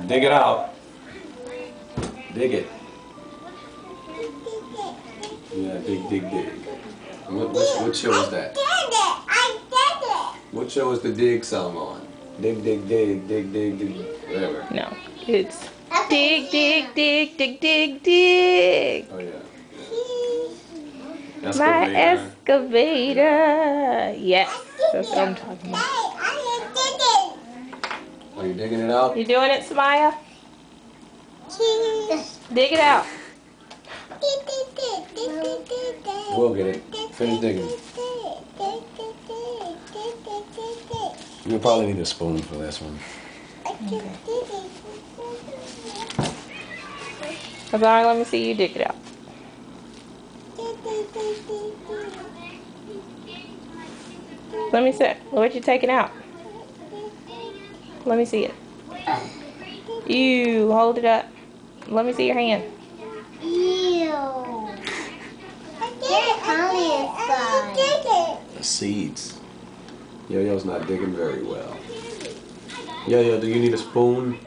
Dig it out. Dig it. Yeah, dig. What show is that? I did it. What show is the dig song on? Dig. Whatever. No, it's dig. Oh yeah. My Excavator. excavator. Yes, that's what I'm talking about. Are you digging it out? You doing it, Samaya? Dig it out. We'll get it. Finish digging. You'll probably need a spoon for this one. Azar, let me see you dig it out. Let me see. What you taking out? Let me see it. Ew, hold it up. Let me see your hand. Ew. There's honey inside. The seeds. Yo-Yo's not digging very well. Yo-Yo, do you need a spoon?